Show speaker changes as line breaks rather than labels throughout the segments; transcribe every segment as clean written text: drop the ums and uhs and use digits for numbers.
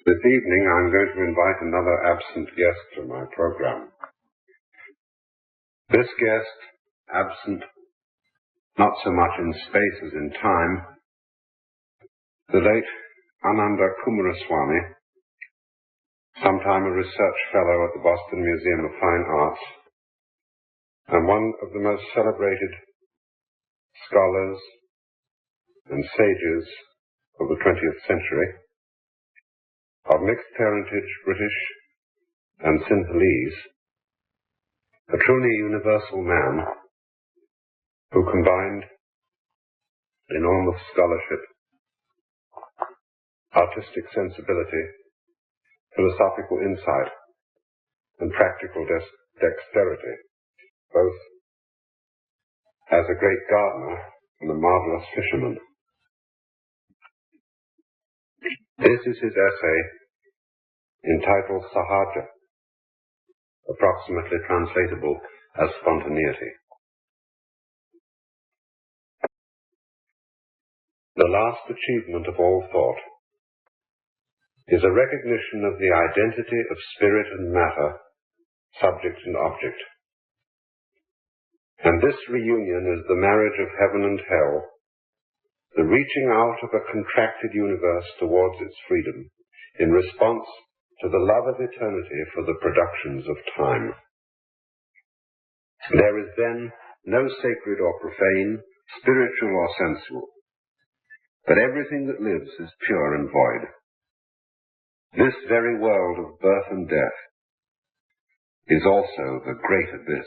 This evening I'm going to invite another absent guest to my program. This guest, absent not so much in space as in time, the late Ananda Kumaraswamy, sometime a research fellow at the Boston Museum of Fine Arts, and one of the most celebrated scholars and sages of the 20th century, of mixed parentage, British and Sinhalese, a truly universal man who combined enormous scholarship, artistic sensibility, philosophical insight, and practical dexterity, both as a great gardener and a marvelous fisherman. This is his essay entitled Sahaja, approximately translatable as spontaneity. The last achievement of all thought is a recognition of the identity of spirit and matter, subject and object. And this reunion is the marriage of heaven and hell, the reaching out of a contracted universe towards its freedom in response to the love of eternity for the productions of time. There is then no sacred or profane, spiritual or sensual, but everything that lives is pure and void. This very world of birth and death is also the great abyss.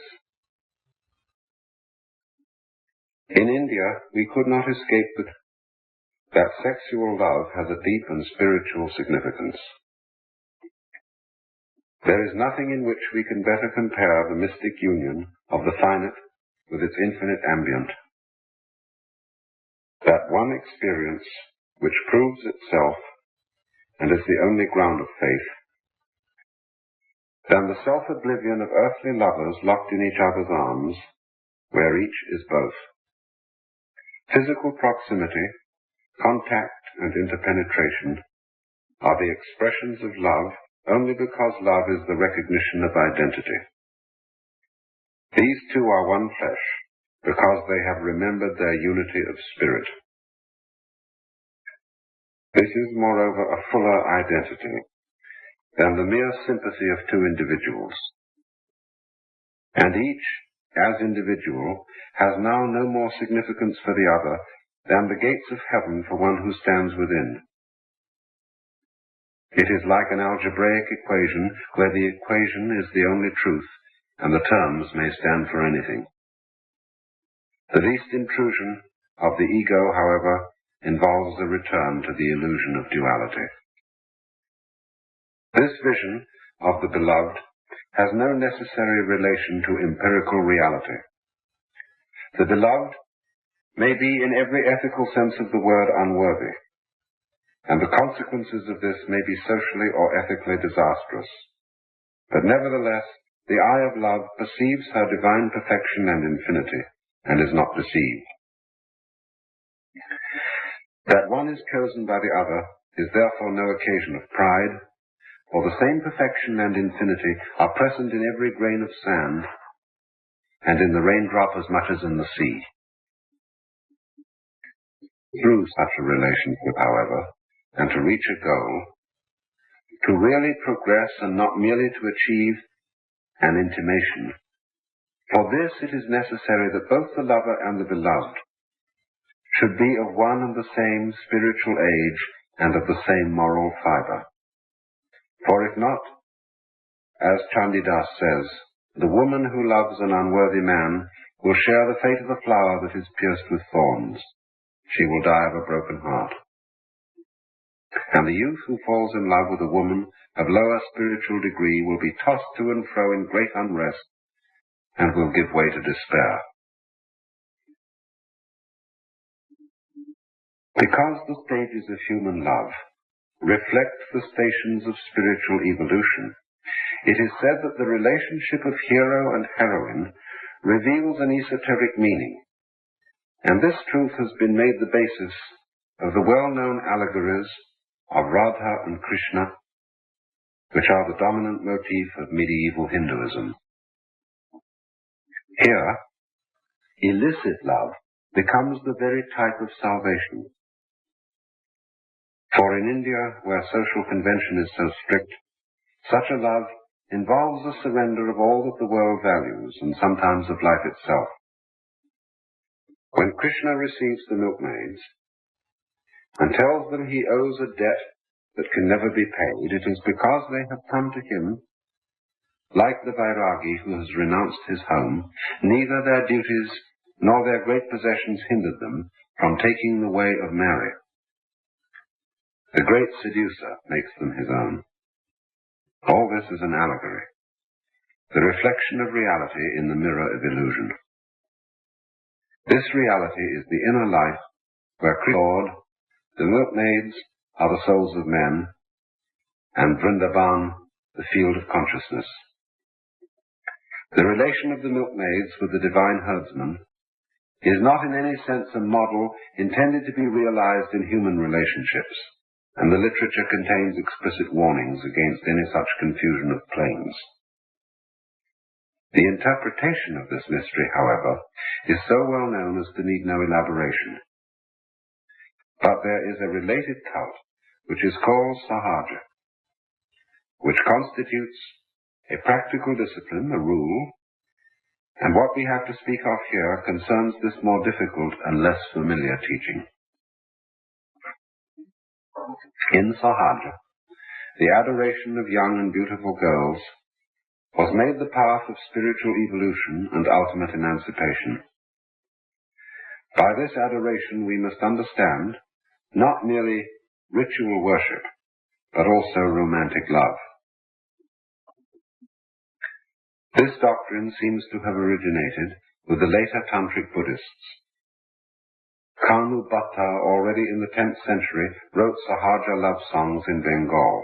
In India, we could not escape that sexual love has a deep and spiritual significance. There is nothing in which we can better compare the mystic union of the finite with its infinite ambient. That one experience which proves itself and is the only ground of faith, than the self-oblivion of earthly lovers locked in each other's arms, where each is both. Physical proximity, contact and interpenetration are the expressions of love only because love is the recognition of identity. These two are one flesh because they have remembered their unity of spirit. This is, moreover, a fuller identity than the mere sympathy of two individuals. And each, as individual, has now no more significance for the other than the gates of heaven for one who stands within. It is like an algebraic equation where the equation is the only truth and the terms may stand for anything. The least intrusion of the ego, however, involves a return to the illusion of duality. This vision of the beloved has no necessary relation to empirical reality. The beloved may be in every ethical sense of the word unworthy, and the consequences of this may be socially or ethically disastrous. But nevertheless, the eye of love perceives her divine perfection and infinity, and is not deceived. That one is chosen by the other is therefore no occasion of pride, for the same perfection and infinity are present in every grain of sand, and in the raindrop as much as in the sea. Through such a relationship, however, and to reach a goal, to really progress and not merely to achieve an intimation, for this it is necessary that both the lover and the beloved should be of one and the same spiritual age and of the same moral fibre. For if not, as Chandidas says, the woman who loves an unworthy man will share the fate of a flower that is pierced with thorns. She will die of a broken heart. And the youth who falls in love with a woman of lower spiritual degree will be tossed to and fro in great unrest and will give way to despair. Because the stages of human love reflect the stations of spiritual evolution, it is said that the relationship of hero and heroine reveals an esoteric meaning, and this truth has been made the basis of the well-known allegories of Radha and Krishna which are the dominant motif of medieval Hinduism. Here, illicit love becomes the very type of salvation. For in India, where social convention is so strict, such a love involves the surrender of all that the world values, and sometimes of life itself. When Krishna receives the milkmaids and tells them he owes a debt that can never be paid, it is because they have come to him, like the Vairagi who has renounced his home. Neither their duties nor their great possessions hindered them from taking the way of Mary. The great seducer makes them his own. All this is an allegory, the reflection of reality in the mirror of illusion. This reality is the inner life where Lord, the milkmaids are the souls of men, and Vrindavan, the field of consciousness. The relation of the milkmaids with the divine herdsman is not in any sense a model intended to be realized in human relationships, and the literature contains explicit warnings against any such confusion of planes. The interpretation of this mystery, however, is so well known as to need no elaboration. But there is a related cult which is called Sahaja, which constitutes a practical discipline, a rule, and what we have to speak of here concerns this more difficult and less familiar teaching. In Sahaja, the adoration of young and beautiful girls was made the path of spiritual evolution and ultimate emancipation. By this adoration we must understand not merely ritual worship, but also romantic love. This doctrine seems to have originated with the later Tantric Buddhists. Kanu Bhatta, already in the 10th century, wrote Sahaja love songs in Bengal.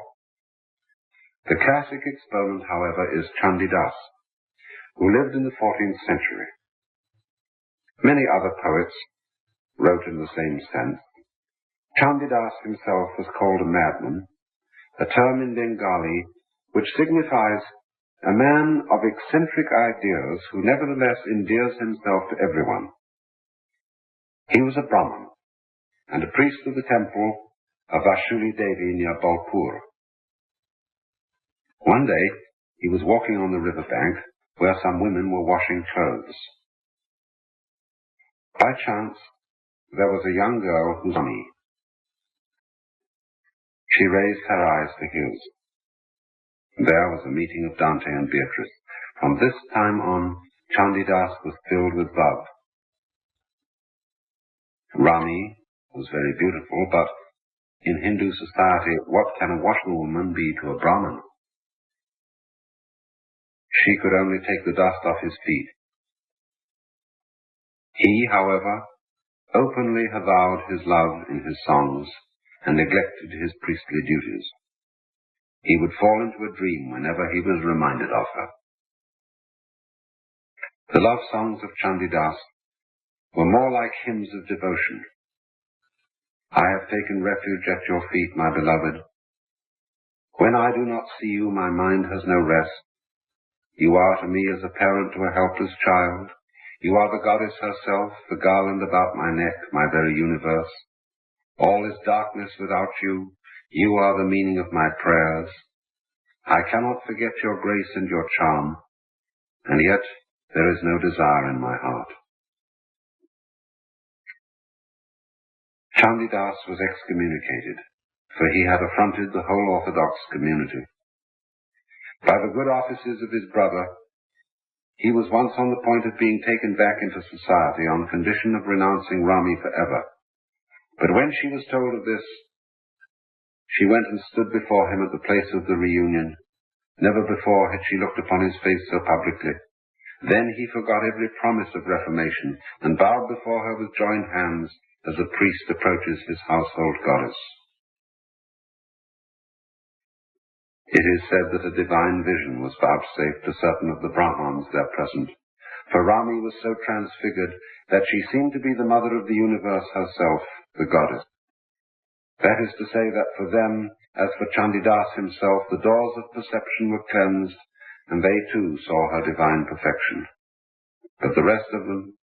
The classic exponent, however, is Chandidas, who lived in the 14th century. Many other poets wrote in the same sense. Chandidas himself was called a madman, a term in Bengali which signifies a man of eccentric ideas who nevertheless endears himself to everyone. He was a Brahmin and a priest of the temple of Vashuli Devi near Bolpur. One day he was walking on the river bank where some women were washing clothes. By chance, there was a young girl who saw me. She raised her eyes to his. There was a meeting of Dante and Beatrice. From this time on, Chandidas was filled with love. Rami was very beautiful, but in Hindu society, what can a washerwoman be to a Brahmin? She could only take the dust off his feet. He, however, openly avowed his love in his songs and neglected his priestly duties. He would fall into a dream whenever he was reminded of her. The love songs of Chandidas were more like hymns of devotion. I have taken refuge at your feet, my beloved. When I do not see you, my mind has no rest. You are to me as a parent to a helpless child. You are the goddess herself, the garland about my neck, my very universe. All is darkness without you. You are the meaning of my prayers. I cannot forget your grace and your charm, and yet there is no desire in my heart. Chandidas was excommunicated, for he had affronted the whole Orthodox community. By the good offices of his brother, he was once on the point of being taken back into society on condition of renouncing Rami forever. But when she was told of this, she went and stood before him at the place of the reunion. Never before had she looked upon his face so publicly. Then he forgot every promise of reformation and bowed before her with joined hands as a priest approaches his household goddess. It is said that a divine vision was vouchsafed to certain of the Brahmans there present, for Rami was so transfigured that she seemed to be the mother of the universe herself, the goddess. That is to say that for them, as for Chandidas himself, the doors of perception were cleansed, and they too saw her divine perfection. But the rest of them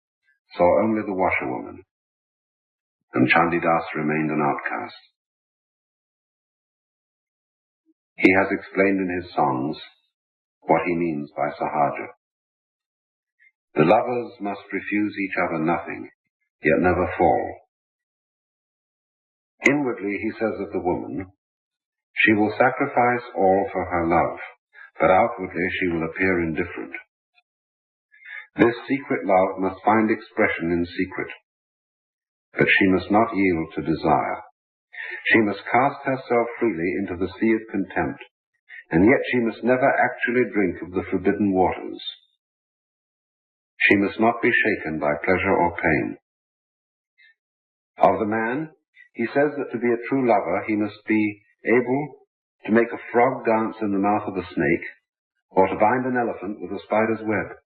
saw only the washerwoman, and Chandidas remained an outcast. He has explained in his songs what he means by sahaja. The lovers must refuse each other nothing, yet never fall. Inwardly, he says of the woman, she will sacrifice all for her love, but outwardly she will appear indifferent. This secret love must find expression in secret, but she must not yield to desire. She must cast herself freely into the sea of contempt, and yet she must never actually drink of the forbidden waters. She must not be shaken by pleasure or pain. Of the man, he says that to be a true lover, he must be able to make a frog dance in the mouth of a snake, or to bind an elephant with a spider's web.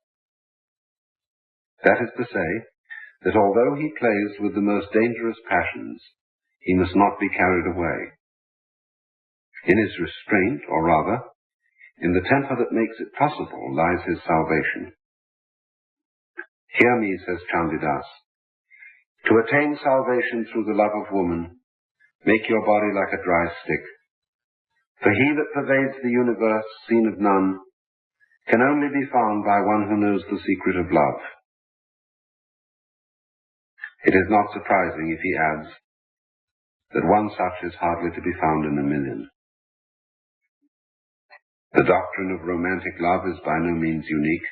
That is to say, that although he plays with the most dangerous passions, he must not be carried away. In his restraint, or rather, in the temper that makes it possible, lies his salvation. Hear me, says Chandidas, to attain salvation through the love of woman, make your body like a dry stick. For he that pervades the universe, seen of none, can only be found by one who knows the secret of love. It is not surprising if he adds that one such is hardly to be found in a million. The doctrine of romantic love is by no means unique.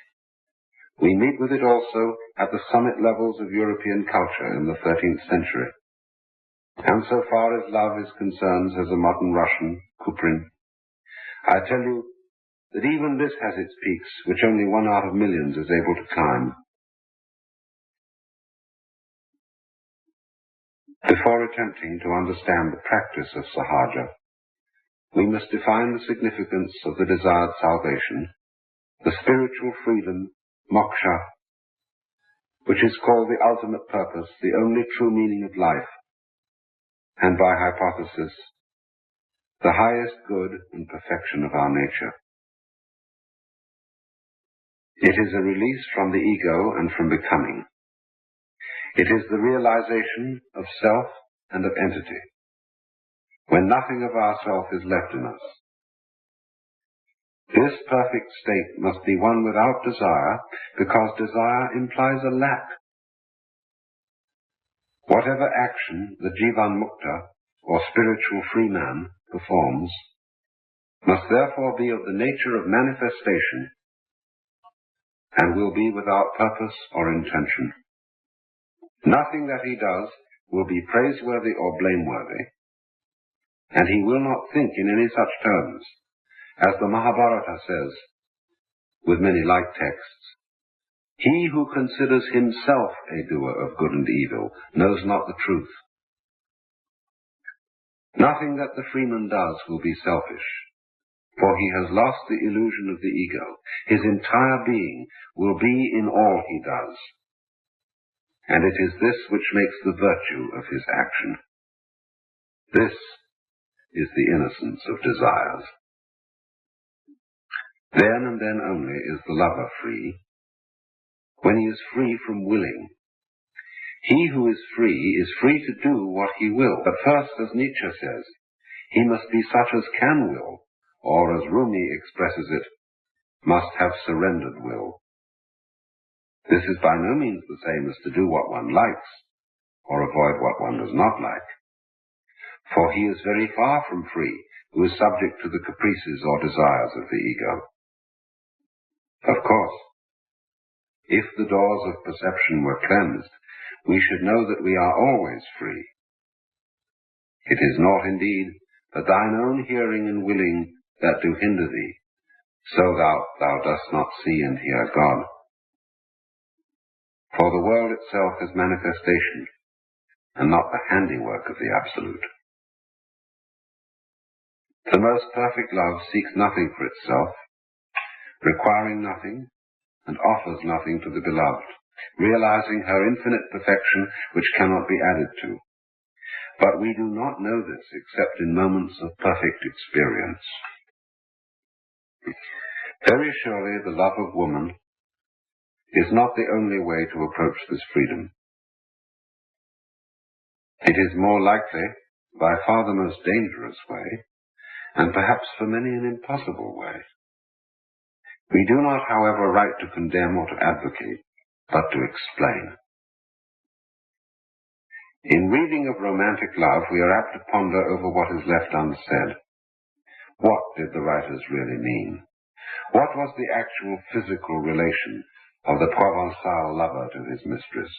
We meet with it also at the summit levels of European culture in the 13th century. And so far as love is concerned, says a modern Russian, Kuprin, I tell you that even this has its peaks, which only one out of millions is able to climb. Before attempting to understand the practice of sahaja, we must define the significance of the desired salvation, the spiritual freedom, moksha, which is called the ultimate purpose, the only true meaning of life, and by hypothesis, the highest good and perfection of our nature. It is a release from the ego and from becoming. It is the realization of self and of entity, when nothing of ourself is left in us. This perfect state must be one without desire, because desire implies a lack. Whatever action the Jivan Mukta, or spiritual free man, performs, must therefore be of the nature of manifestation, and will be without purpose or intention. Nothing that he does will be praiseworthy or blameworthy, and he will not think in any such terms, as the Mahabharata says, with many like texts, he who considers himself a doer of good and evil knows not the truth. Nothing that the freeman does will be selfish, for he has lost the illusion of the ego. His entire being will be in all he does, and it is this which makes the virtue of his action. This is the innocence of desires. Then and then only is the lover free, when he is free from willing. He who is free to do what he will. But first, as Nietzsche says, he must be such as can will, or as Rumi expresses it, must have surrendered will. This is by no means the same as to do what one likes, or avoid what one does not like. For he is very far from free who is subject to the caprices or desires of the ego. Of course, if the doors of perception were cleansed, we should know that we are always free. It is not indeed but thine own hearing and willing that do hinder thee, so thou dost not see and hear God. For the world itself is manifestation, and not the handiwork of the Absolute. The most perfect love seeks nothing for itself, requiring nothing, and offers nothing to the beloved, realizing her infinite perfection which cannot be added to. But we do not know this except in moments of perfect experience. Very surely the love of woman is not the only way to approach this freedom. It is more likely, by far the most dangerous way, and perhaps for many an impossible way. We do not, however, write to condemn or to advocate, but to explain. In reading of romantic love, we are apt to ponder over what is left unsaid. What did the writers really mean? What was the actual physical relation of the Provençal lover to his mistress,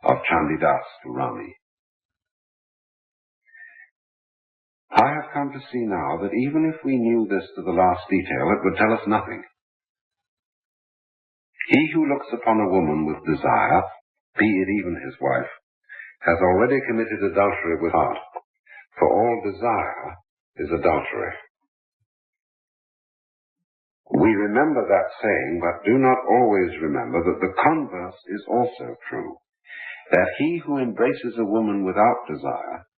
of Chandidas to Rani? I have come to see now that even if we knew this to the last detail, it would tell us nothing. He who looks upon a woman with desire, be it even his wife, has already committed adultery with God, for all desire is adultery. We remember that saying, but do not always remember that the converse is also true, that he who embraces a woman without desire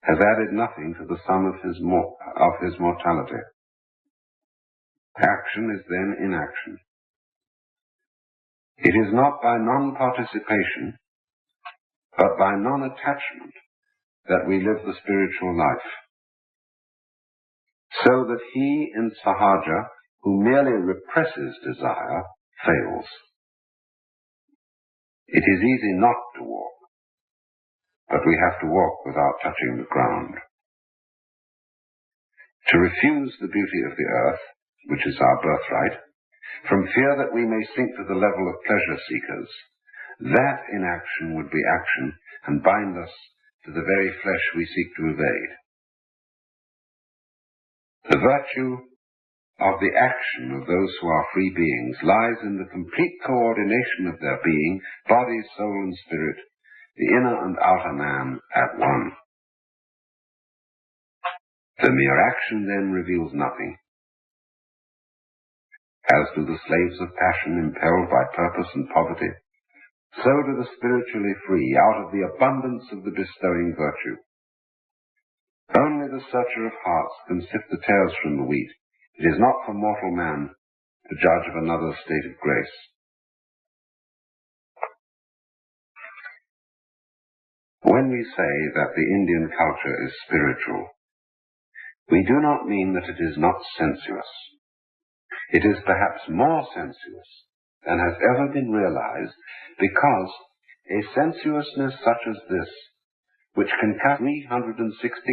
has added nothing to the sum of his mortality. Action is then inaction. It is not by non-participation, but by non-attachment that we live the spiritual life. So that he in sahaja who merely represses desire fails. It is easy not to walk, but we have to walk without touching the ground. To refuse the beauty of the earth, which is our birthright, from fear that we may sink to the level of pleasure seekers, that inaction would be action and bind us to the very flesh we seek to evade. The virtue of the action of those who are free beings lies in the complete coordination of their being, body, soul, and spirit, the inner and outer man at one. The mere action then reveals nothing. As do the slaves of passion impelled by purpose and poverty, so do the spiritually free out of the abundance of the bestowing virtue. Only the searcher of hearts can sift the tares from the wheat. It is not for mortal man to judge of another's state of grace. When we say that the Indian culture is spiritual, we do not mean that it is not sensuous. It is perhaps more sensuous than has ever been realized, because a sensuousness such as this, which can cut 360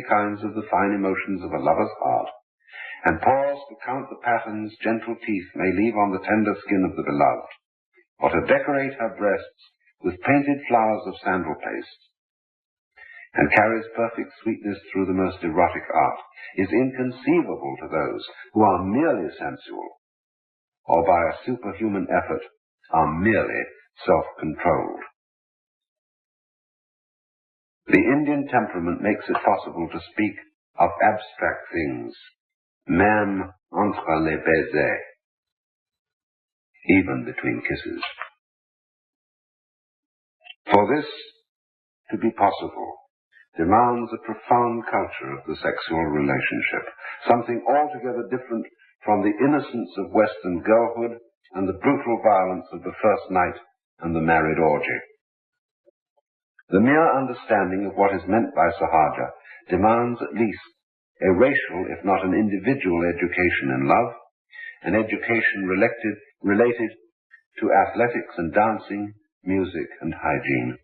kinds of the fine emotions of a lover's heart, and pause to count the patterns gentle teeth may leave on the tender skin of the beloved, or to decorate her breasts with painted flowers of sandal paste, and carries perfect sweetness through the most erotic art, is inconceivable to those who are merely sensual, or by a superhuman effort are merely self-controlled. The Indian temperament makes it possible to speak of abstract things, même entre les baisers, even between kisses. For this to be possible demands a profound culture of the sexual relationship, something altogether different from the innocence of Western girlhood and the brutal violence of the first night and the married orgy. The mere understanding of what is meant by sahaja demands at least a racial, if not an individual, education in love, an education related to athletics and dancing, music and hygiene.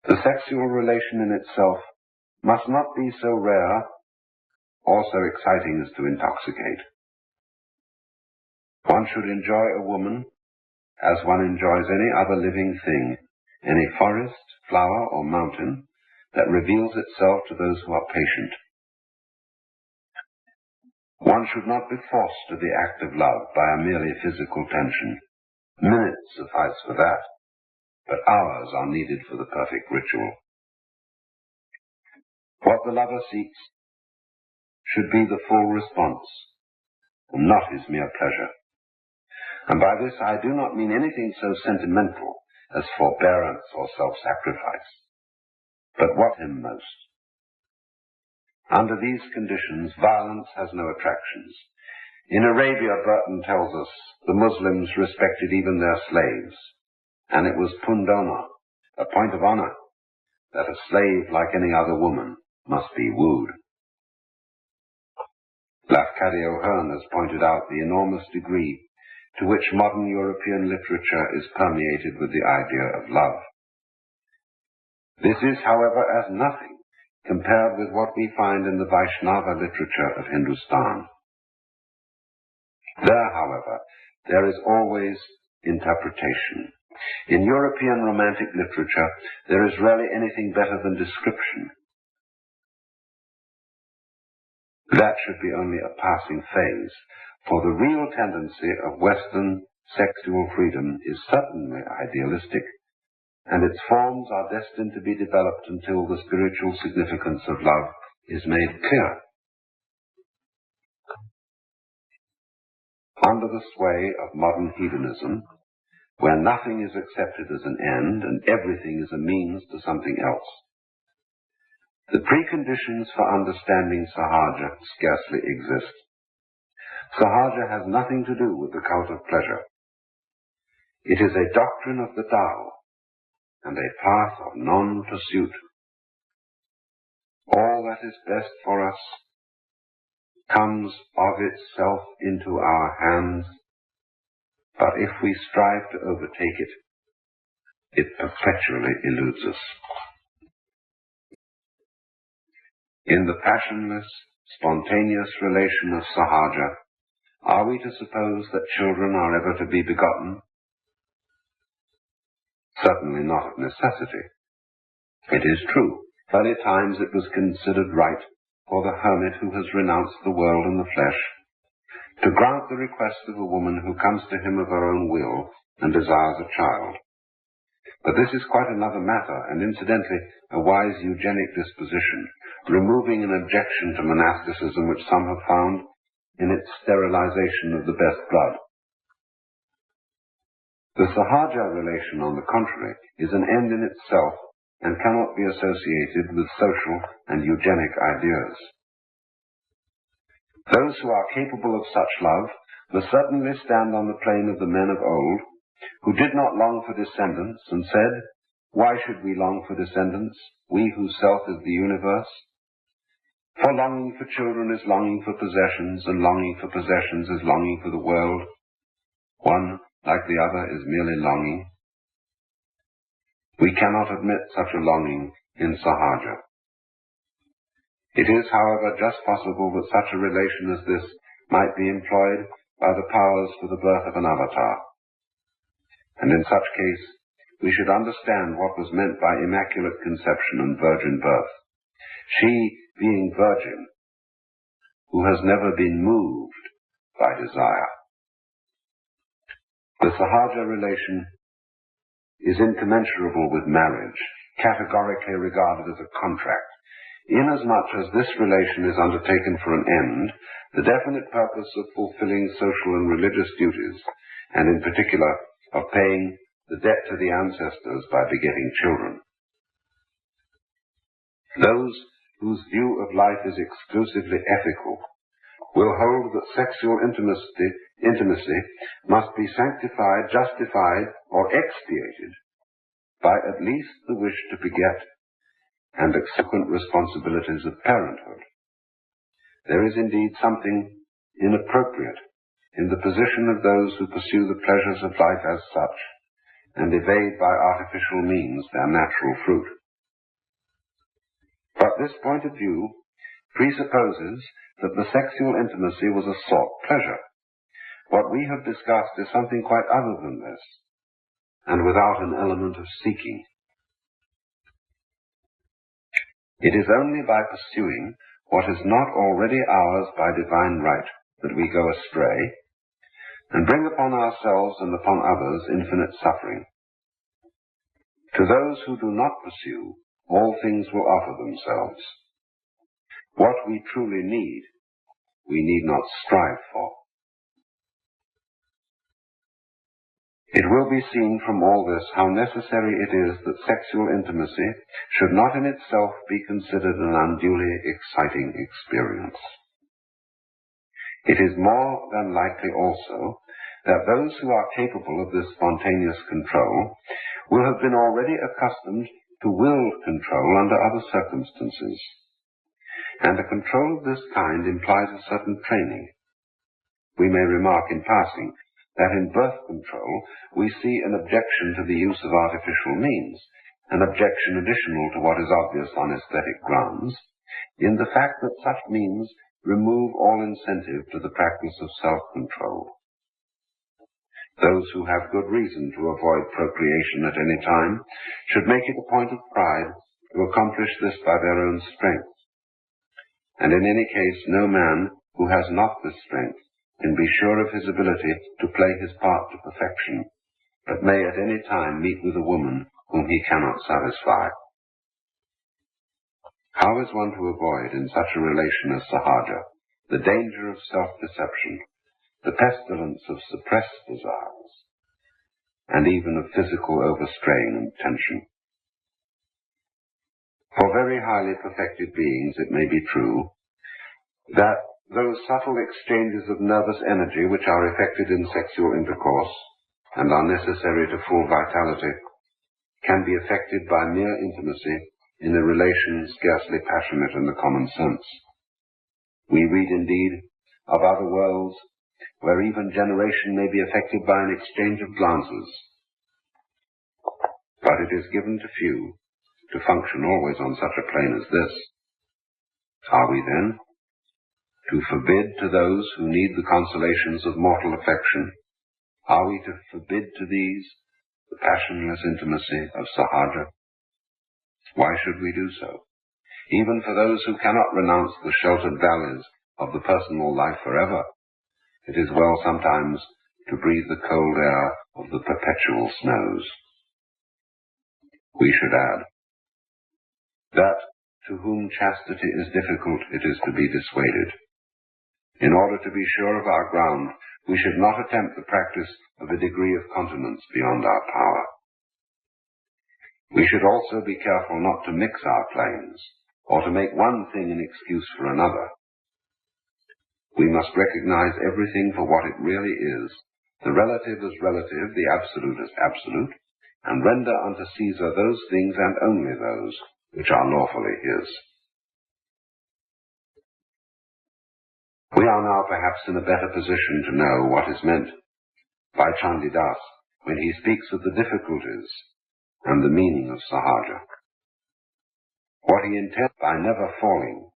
The sexual relation in itself must not be so rare or so exciting as to intoxicate. One should enjoy a woman as one enjoys any other living thing, any forest, flower, or mountain that reveals itself to those who are patient. One should not be forced to the act of love by a merely physical tension. Minutes suffice for that, but hours are needed for the perfect ritual. What the lover seeks should be the full response, and not his mere pleasure. And by this I do not mean anything so sentimental as forbearance or self-sacrifice. but what him most. Under these conditions, violence has no attractions. In Arabia, Burton tells us, the Muslims respected even their slaves, and it was pundona, a point of honor, that a slave, like any other woman, must be wooed. Lafcadio Hearn has pointed out the enormous degree to which modern European literature is permeated with the idea of love. This is, however, as nothing compared with what we find in the Vaishnava literature of Hindustan. There, however, there is always interpretation. In European romantic literature, there is rarely anything better than description. That should be only a passing phase, for the real tendency of Western sexual freedom is certainly idealistic, and its forms are destined to be developed until the spiritual significance of love is made clear. Under the sway of modern hedonism, where nothing is accepted as an end and everything is a means to something else, the preconditions for understanding Sahaja scarcely exist. Sahaja has nothing to do with the cult of pleasure. It is a doctrine of the Tao and a path of non-pursuit. All that is best for us comes of itself into our hands, but if we strive to overtake it, it perpetually eludes us. In the passionless, spontaneous relation of Sahaja, are we to suppose that children are ever to be begotten? Certainly not of necessity. It is true, at many times it was considered right for the hermit who has renounced the world and the flesh to grant the request of a woman who comes to him of her own will and desires a child. But this is quite another matter, and incidentally a wise eugenic disposition, removing an objection to monasticism which some have found in its sterilization of the best blood. The Sahaja relation, on the contrary, is an end in itself and cannot be associated with social and eugenic ideas. Those who are capable of such love must certainly stand on the plane of the men of old, who did not long for descendants and said, "Why should we long for descendants, we whose self is the universe? For longing for children is longing for possessions, and longing for possessions is longing for the world. One, like the other, is merely longing." We cannot admit such a longing in Sahaja. It is, however, just possible that such a relation as this might be employed by the powers for the birth of an avatar. And in such case, we should understand what was meant by immaculate conception and virgin birth. She being virgin, who has never been moved by desire. The Sahaja relation is incommensurable with marriage, categorically regarded as a contract. Inasmuch as this relation is undertaken for an end, the definite purpose of fulfilling social and religious duties, and in particular of paying the debt to the ancestors by begetting children. Those whose view of life is exclusively ethical will hold that sexual intimacy must be sanctified, justified, or expiated by at least the wish to beget and subsequent responsibilities of parenthood. There is indeed something inappropriate in the position of those who pursue the pleasures of life as such and evade by artificial means their natural fruit. But this point of view presupposes that the sexual intimacy was a sought pleasure. What we have discussed is something quite other than this, and without an element of seeking. It is only by pursuing what is not already ours by divine right that we go astray, and bring upon ourselves and upon others infinite suffering. To those who do not pursue, all things will offer themselves. What we truly need, we need not strive for. It will be seen from all this how necessary it is that sexual intimacy should not in itself be considered an unduly exciting experience. It is more than likely also that those who are capable of this spontaneous control will have been already accustomed to willed control under other circumstances, and a control of this kind implies a certain training. We may remark in passing that in birth control we see an objection to the use of artificial means, an objection additional to what is obvious on aesthetic grounds, in the fact that such means remove all incentive to the practice of self-control. Those who have good reason to avoid procreation at any time should make it a point of pride to accomplish this by their own strength. And in any case, no man who has not this strength can be sure of his ability to play his part to perfection, but may at any time meet with a woman whom he cannot satisfy. How is one to avoid in such a relation as sahaja the danger of self-deception, the pestilence of suppressed desires, and even of physical overstrain and tension? For very highly perfected beings it may be true that those subtle exchanges of nervous energy which are effected in sexual intercourse and are necessary to full vitality can be effected by mere intimacy in a relation scarcely passionate in the common sense. We read indeed of other worlds where even generation may be effected by an exchange of glances, but it is given to few to function always on such a plane as this. Are we then to forbid to those who need the consolations of mortal affection? Are we to forbid to these the passionless intimacy of sahaja? Why should we do so? Even for those who cannot renounce the sheltered valleys of the personal life forever, it is well sometimes to breathe the cold air of the perpetual snows. We should add that to whom chastity is difficult, it is to be dissuaded. In order to be sure of our ground, we should not attempt the practice of a degree of continence beyond our power. We should also be careful not to mix our claims, or to make one thing an excuse for another. We must recognize everything for what it really is, the relative as relative, the absolute as absolute, and render unto Caesar those things and only those which are lawfully his. We are now perhaps in a better position to know what is meant by Chandidas when he speaks of the difficulties and the meaning of sahaja. What he intends by never falling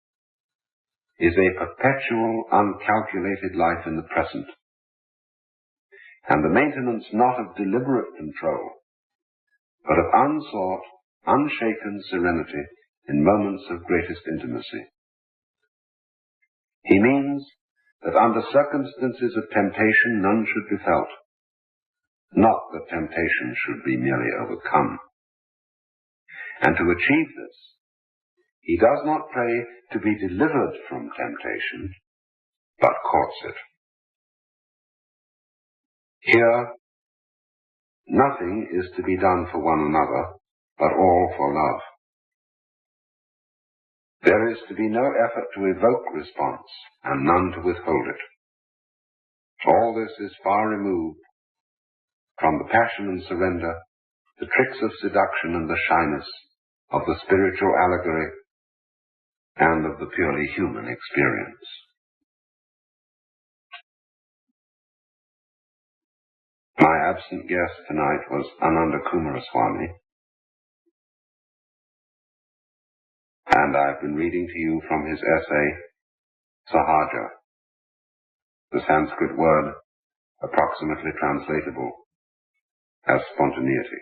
is a perpetual, uncalculated life in the present, and the maintenance not of deliberate control, but of unsought, unshaken serenity in moments of greatest intimacy. He means that under circumstances of temptation none should be felt, not that temptation should be merely overcome. And to achieve this, he does not pray to be delivered from temptation, but courts it. Here, nothing is to be done for one another, but all for love. There is to be no effort to evoke response, and none to withhold it. All this is far removed from the passion and surrender, the tricks of seduction and the shyness of the spiritual allegory, and of the purely human experience. My absent guest tonight was Ananda Kumaraswamy, and I've been reading to you from his essay, Sahaja, the Sanskrit word approximately translatable as spontaneity.